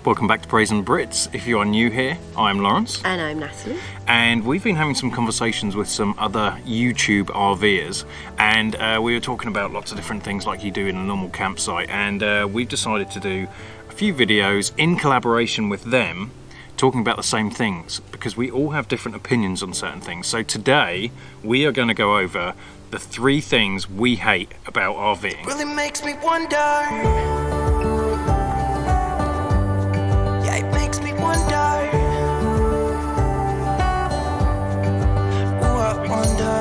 Welcome back to Braziere Brits. If you are new here, I'm Lawrence. And I'm Natalie. And we've been having some conversations with some other YouTube RVers, and we were talking about lots of different things like you do in a normal campsite, and we've decided to do a few videos in collaboration with them talking about the same things, because we all have different opinions on certain things. So today we are going to go over the 3 things we hate about RVing. Really makes me wonder. It makes me wonder. Ooh, I wonder.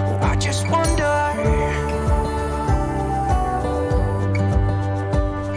Ooh, I just wonder.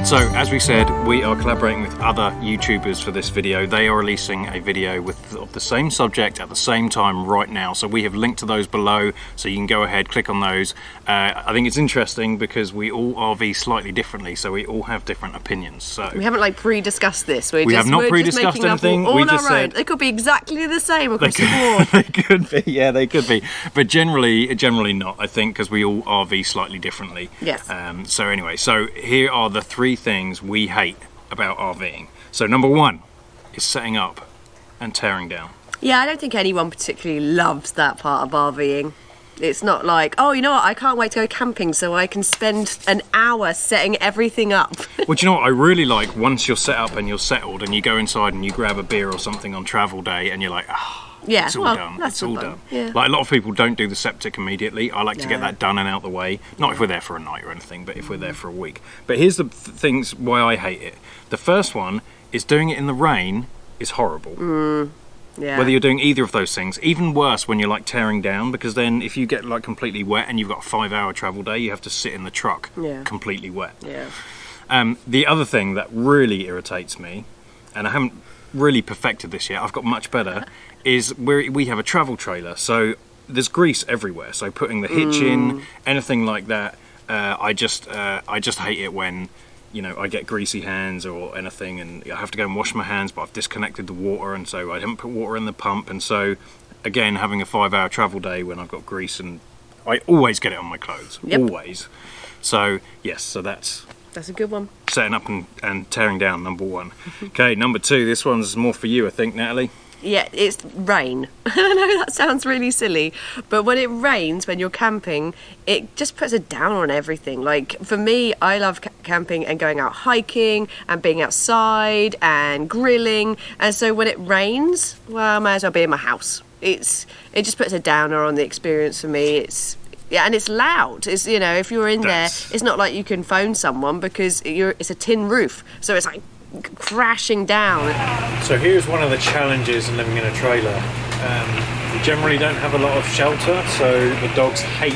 So, as we said, we are collaborating with other YouTubers for this video. They are releasing a video of the same subject at the same time right now. So we have linked to those below, so you can go ahead, click on those. I think it's interesting because we all RV slightly differently, so we all have different opinions. So we haven't pre-discussed this. We have not pre-discussed anything. We just said they could be exactly the same across the board. They could be, yeah, they could be. But generally not, I think, because we all RV slightly differently. Yes. So anyway, so here are the 3 things we hate about RVing. So number 1 is setting up and tearing down. Yeah, I don't think anyone particularly loves that part of RVing. It's not like, oh, you know what, I can't wait to go camping so I can spend an hour setting everything up. Well, do you know what I really like? Once you're set up and you're settled and you go inside and you grab a beer or something on travel day and you're like, yeah, it's all done. It's all done. Yeah. Like, a lot of people don't do the septic immediately. I like to get that done and out the way. Not if we're there for a night or anything, but if we're there for a week. But here's the things why I hate it. The first one is doing it in the rain is horrible. Yeah. Whether you're doing either of those things, even worse when you're tearing down, because then if you get completely wet and you've got a 5-hour travel day, you have to sit in the truck completely wet. Yeah. The other thing that really irritates me, and I haven't really perfected this yet, I've got much better, is we have a travel trailer, so there's grease everywhere. So putting the hitch in, anything like that, I just hate it when, you know, I get greasy hands or anything and I have to go and wash my hands, but I've disconnected the water, and so I haven't put water in the pump, and so again, having a 5-hour travel day when I've got grease, and I always get it on my clothes. Always. So yes, so that's a good one. Setting up and tearing down, number 1. Okay, number 2, this one's more for you, I think, Natalie. Yeah, it's rain. I know that sounds really silly, but when it rains, when you're camping, it just puts a down on everything. Like, for me, I love camping and going out hiking and being outside and grilling, and so when it rains, well, I might as well be in my house. It just puts a downer on the experience for me. Yeah, and it's loud. It's, you know, if you're in there, it's not like you can phone someone because it's a tin roof, so it's like crashing down. So here's one of the challenges in living in a trailer. We generally don't have a lot of shelter, so the dogs hate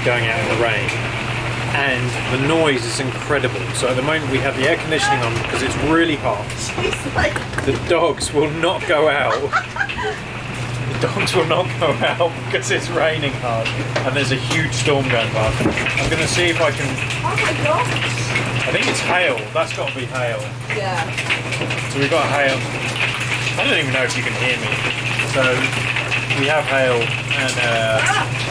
going out in the rain, and the noise is incredible. So at the moment we have the air conditioning on because it's really hot. The dogs will not go out. The dogs will not go out because it's raining hard and there's a huge storm going past. I'm going to see if I can... Oh my god! I think it's hail. That's got to be hail. Yeah. So we've got hail. I don't even know if you can hear me. So we have hail, and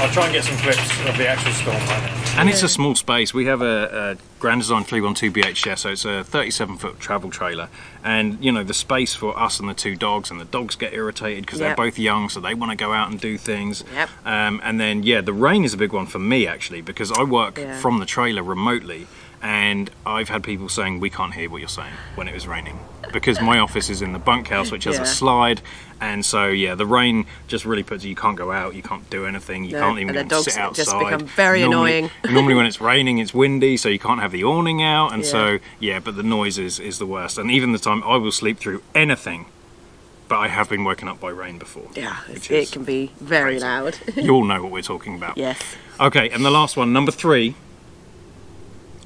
I'll try and get some clips of the actual storm right now. And it's a small space. We have a Grand Design 312 BHS, so it's a 37-foot travel trailer. And, you know, the space for us and the 2 dogs, and the dogs get irritated because they're both young, so they want to go out and do things. And then, the rain is a big one for me, actually, because I work from the trailer remotely. And I've had people saying, we can't hear what you're saying when it was raining, because my office is in the bunkhouse, which has a slide, and so the rain just really puts you can't go out, you can't do anything, you can't even sit outside. Just become very annoying. Normally when it's raining, it's windy, so you can't have the awning out, and so but the noise is the worst. And even the time I will sleep through anything, but I have been woken up by rain before. Yeah, it can be very loud. You all know what we're talking about. Yes. Okay, and the last one, number 3,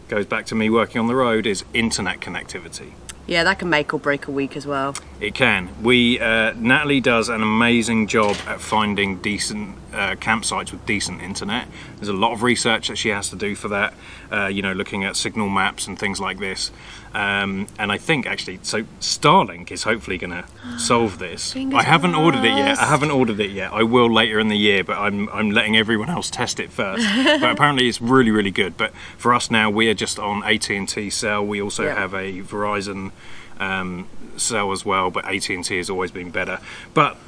goes back to me working on the road, is internet connectivity. Yeah, that can make or break a week as well. It can. Natalie does an amazing job at finding decent campsites with decent internet. There's a lot of research that she has to do for that. looking at signal maps and things like this. And I think actually, so Starlink is hopefully going to solve this. I haven't ordered it yet. I will later in the year, but I'm letting everyone else test it first. But apparently it's really, really good. But for us now, we are just on AT&T cell. We also have a Verizon cell as well, but AT&T has always been better. But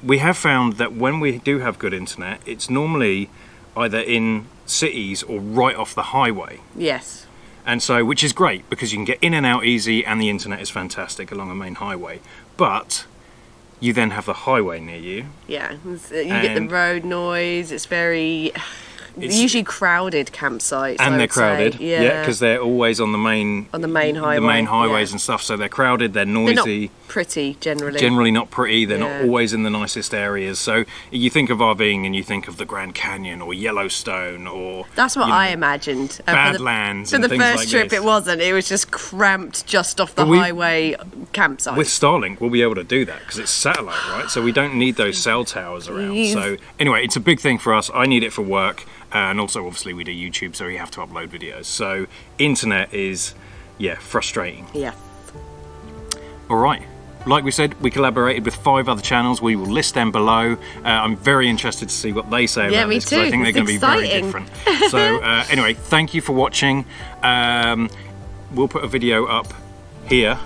we have found that when we do have good internet, it's normally either in cities or right off the highway. Yes. And so, which is great because you can get in and out easy and the internet is fantastic along a main highway. But you then have the highway near you. Yeah, you get the road noise. It's very... usually crowded campsites, and they're crowded, yeah, because they're always on the main highway, the main highways and stuff. So they're crowded, they're noisy. They're not pretty generally. Generally not pretty. They're not always in the nicest areas. So you think of RVing and you think of the Grand Canyon or Yellowstone or that's what I imagined. Badlands. For the things first like trip, this. It wasn't. It was just cramped just off the highway campsite. With Starlink, we'll be able to do that because it's satellite, right? So we don't need those cell towers around. So anyway, it's a big thing for us. I need it for work. And also, obviously, we do YouTube, so we have to upload videos. So, internet is, frustrating. Yeah. All right. Like we said, we collaborated with 5 other channels. We will list them below. I'm very interested to see what they say about this, because I think they're going to be very different. So, anyway, thank you for watching. We'll put a video up here.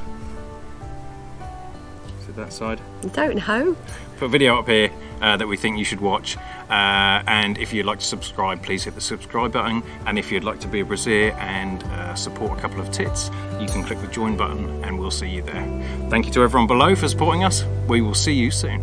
Is it that side? I don't know. Put a video up here that we think you should watch. And if you'd like to subscribe, please hit the subscribe button. And if you'd like to be a Braziere and support a couple of tits, you can click the join button and we'll see you there. Thank you to everyone below for supporting us. We will see you soon.